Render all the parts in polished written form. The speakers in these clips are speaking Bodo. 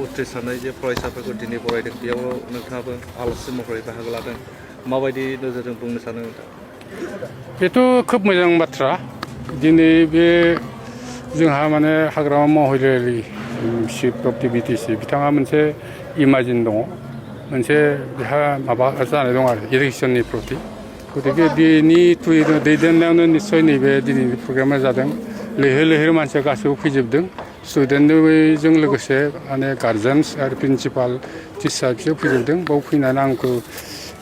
उथ्रिसारनाय जे फरायसाफोरखौ दिनै बरायदों बेयाव नोंथाङाबो आलासि महरै बाहागो लादों माबायदि नोजोरजों बुंनो सानो नोंथां? बेथ' खोब मोजां बाथ्रा दिनै बे जोंहा माने हाग्रामा महिलारि चिफ अफ दि बिटिसि बिथाङा मोनसे इमाजिन दङ मोनसे बेहा माबा जानाय दं आरो इडुकेसननि प्रति गतिके बेनि दैदेननायावनो निस्सय नैबे दिनैनि प्रग्रामा जादों लैहोर लैहोर मानसिया गासैबो फैजोबदों स्टुडेन्टजों लोगोसे माने गार्जेन्स आरो प्रिन्सिपाल टिचार बिसोर फैजोबदों बाव फैनानै आंखौ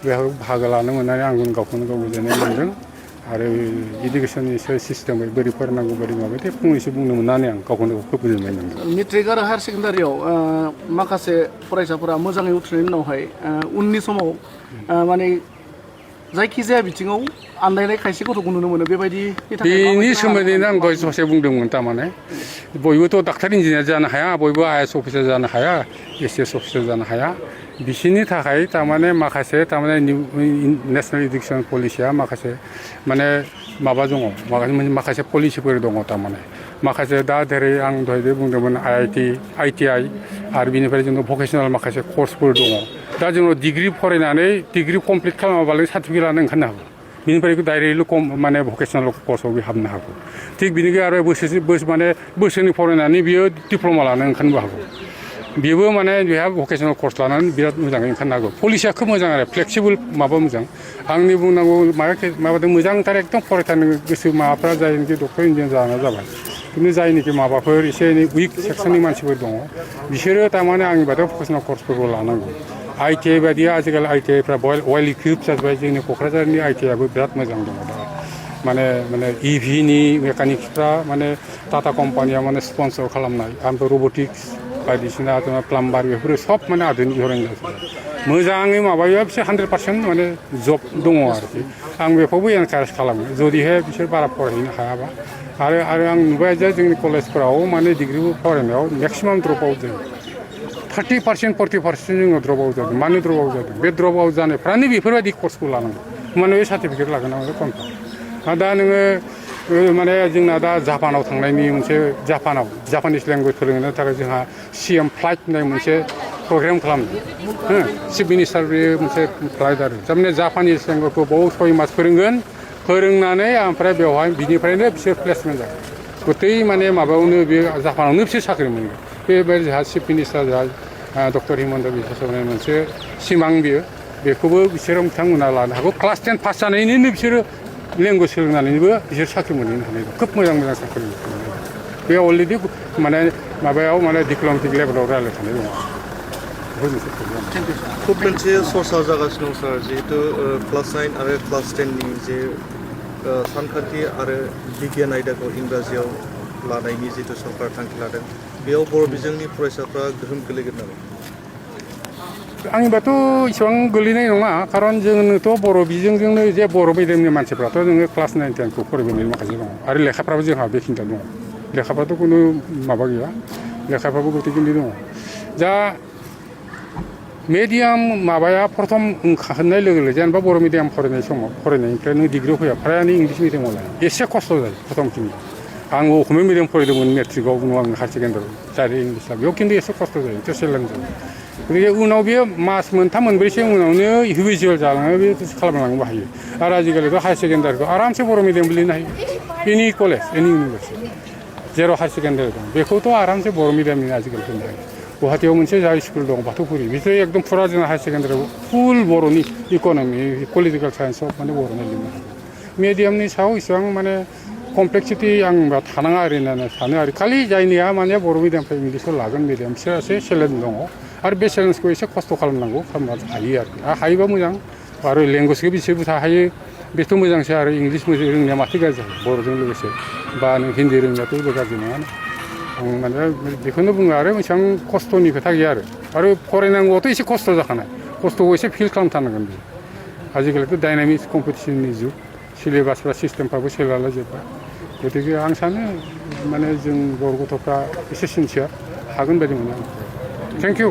बेयाव बाहागो लानो मोननानै आं गावखौनो गाव गोजोननाय मोनदों आरो इडुकेसननि सिस्टेमै बोरै फोरोंनांगौ बोरै माबायदि फंनैसो बुंनो मोननानै आं गावखौनो खोब गोजोननाय मोनदों। मेट्रिक आरो हायार सेकेन्डारियाव माखासे फरायसाफोरा मोजाङै उथ्रिनायनि उनावहाय उननि समाव माने जायखिजाया बिथिङाव आन्दायनाय खायसे गथ'खौ नुनो मोनो बेबायदि बेनि सोमोन्दैनो आं दहाय ससे बुंदोंमोन थारमाने बयबोथ' डाक्टार इन्जिनियार जानो हाया बयबो आइएएस अफिसार जानो हाया एसएस अफिसार जानो हाया बिसोरनि थाखाय थारमाने माखासे थारमाने नेसनेल इडुकेसन पलिसिया माखासे माने माबा दङ माखासे पलिसिफोर दङ थारमाने माखासे दा जेरै आं दहाय बुंदोंमोन आइटिआइ आरो बिनिफ्राय जोङो भकेसनेल माखासे कर्सफोर दङ दा जोङो डिग्रि फरायनानै डिग्रि कमप्लिट खालामाबालाय सार्टिफिकेट लानो ओंखारनो हागौ बिनिफ्राय डाइरेक्टलि माने भकेसनेल कर्सआव बे हाबनो हागौ थिग बिनिखाय आरो बोसोरनै फरायनानै बियो डिप्ल'मा लानो ओंखारनोबो हागौ बेबो माने बेहा भकेसनेल कर्स लानानै बिराद मोजाङै ओंखारनो हागौ पलिसिया खोब मोजां आरो फ्लेक्सिबोल माबा मोजां आंनि बुंनांगौ माबादों मोजांथार एकदम फरायथारनो गोसो माबाफ्रा जायनोखि डक्टर इन्जिनियार जाना जाबाय खिन्थु जायनोखि माबाफोर एसे एनै उइक सेक्सननि मानसिफोर दङ बिसोरो थारमाने आंनि बादियाव भकेसनेल कर्सफोरखौ लानांगौ आइटिआइ बायदि आजिखालि आइटिआइफ्रा वेल इकुइप जाजोब्बाय जोंनि क'क्राझारनि आइटिआइआबो बिराद मोजां दङ दा माने इभिनि मेकानिक्सफ्रा माने टाटा कम्पानिया माने स्पन्सर खालामनाय ओमफ्राय रबटिक्स बायदिसिना प्लाम्बार बेफोरो सब माने आधुनिक धरन जाजोब्बाय मोजाङै माबायोबा बिसोर 100% माने जब दङ आरोखि आं बेखौबो एनकारेज खालामो जुदिहाय बिसोर बारा फरायहैनो हायाबा आरो आं नुबाय जे जोंनि कलेजफोराव माने डिग्रि फरायनायाव मेक्सिमाम ड्रप आउट जायो 30% 40% जोङो ड्रप आउट जादों मानो ड्रप आउट जादों बे ड्रप आउट जानायफ्रानो बेफोरबायदि कर्सखौ लानांगौ माने बे सार्टिफिकेट लागोन नामा कनफार्म दा नोङो माने जोंना दा जापानाव थांनायनि मोनसे जापानिस लेंगुवेज फोरोंनो थाखाय जोंहा सिएम फ्लाइट होननाय मोनसे प्रग्राम खालामदों चिफ मिनिस्टार बे मोनसे फ्लाइट आरो थारमाने जापानिस लेंगुवेजखौ बाव 6 मास फोरोंनानै ओमफ्राय बेवहाय बिनिफ्रायनो बिसोर प्लेसमेन्ट जागोन गतै माने माबायावनो बे जापानावनो बिसोर साख्रि मोनगोन बेबायदि जोंहा चिफ मिनिस्टार जोंहा डक्टर हिमन्त बिश्व शर्मानि मोनसे सिमां बेखौबो बिसोरो बिथांमोना लानो हागौ क्लास 10 पास जानायनिनो बिसोरो लेंगुवेज सोलोंनानैबो बिसोर साख्रि मोनहैनो हानाय दं खोब मोजां साख्रि मोनहैनो बे अलरेडि माने माबायाव माने डिप्ल'मेटिक लेभेलाव रायज्लायखानाय दङ खुब मोनसे सर्सा जागासिनो दं सार जिहेतु क्लास 9 आरो क्लास 10नि जे सानखान्थि आरो बिगियान आयदाखौ इंराजियाव लानायनि जितु सरकार थांखि लादों बेयाव बर' बिजोंनि फरायसाफ्रा गोहोम गोलैगोन नामा? आंनिबाथ' इसेबां गोलैनाय नङा खारन जोंनोथ' बर' बिजोंजोंनो जे बर' मिडियामनि मानसिफ्राथ' जोङो क्लास 9 10खौ फरायबोनाय माखासे दङ आरो लेखाफ्राबो जोंहा बेखिनिया दङ लेखाफ्राथ' खुनु माबा गैया लेखाफ्राबो गथिखिनि दङ दा मिडियाम माबाया प्रथम ओंखारनाय लोगो लोगो जेनेबा बर' मिडियाम फरायनाय समाव फरायनायनिफ्राय नों डिग्रियाव फैया फ्रायानो इंलिस मिडियामाव लायो एसे खस्थ' जायो प्रथमखिनि आंबो असमिया मिडियाम फरायदोंमोन मेट्रिकआव आं हायार सेकेन्डारियाव डाइरेक्ट इंलिस बेयाव खिन्थु एसे खस्थ' जायो एसे चेलेन्ज जायो गतिके उनाव बे मास मोनथाम मोनब्रैसो उनावनो हिबिजुवेल जालाङो बे खालामलांनोबो हायो आरो आजिखालिथ' हायार सेकेन्डारिखौ आरामसे बर' मिडियाम लिरनो हायो एनि कलेज एनि इउनिभारसिटि जेराव हायार सेकेन्डारि दं बेखौथ' आरामसे बर' मिडियामनि आजिखालि होनो हायो गुवाहाटीयाव मोनसे जाय स्कुल दं बाथौफुरि बिसोर एकदम फुरा जोंना हायार सेकेन्डारियाव फुल बर'नि इक'नमि पलिटिकेल साइन्सआव माने बर'नि लिरनो हायो मिडियामनि सायाव इसेबां माने कमप्लेक्सिटि आं थानाङा आरो होननानै सानो आरो खालि जायनिया माने बर' मिडियामनिफ्राय इंलिसाव लागोन मिडियाम बिसोरासो चेलेन्ज दङ आरो बे चेलेन्जखौ एसे खस्थ' खालामनांगौ खालामनो हायो आरो हायोबा मोजां आरो लेंगुवेजखौ बिसोरबो हायो बेथ' मोजांसो आरो इंलिस रोंनाया माथो गाज्रि बर'जों लोगोसे बा नों हिन्दी रोंनायाथ' गाज्रि नङा आं माने बेखौनो बुङो आरो एसेबां खस्थ'नि खोथा गैया आरो फरायनांगौआथ' एसे खस्थ' जाखानाय खस्थ'खौ एसे फिल खालामथारनांगोन बेयो आजिखालिथ' डाइनामिक्स कम्पिटिसननि जुग सिलेबासफ्रा सिस्टेमफ्राबो सोलायला जोब्बाय गतिके आं सानो माने जों बर' गथ'फ्रा एसे सिनसियार हागोन बायदि मोनो आं थेंक इउ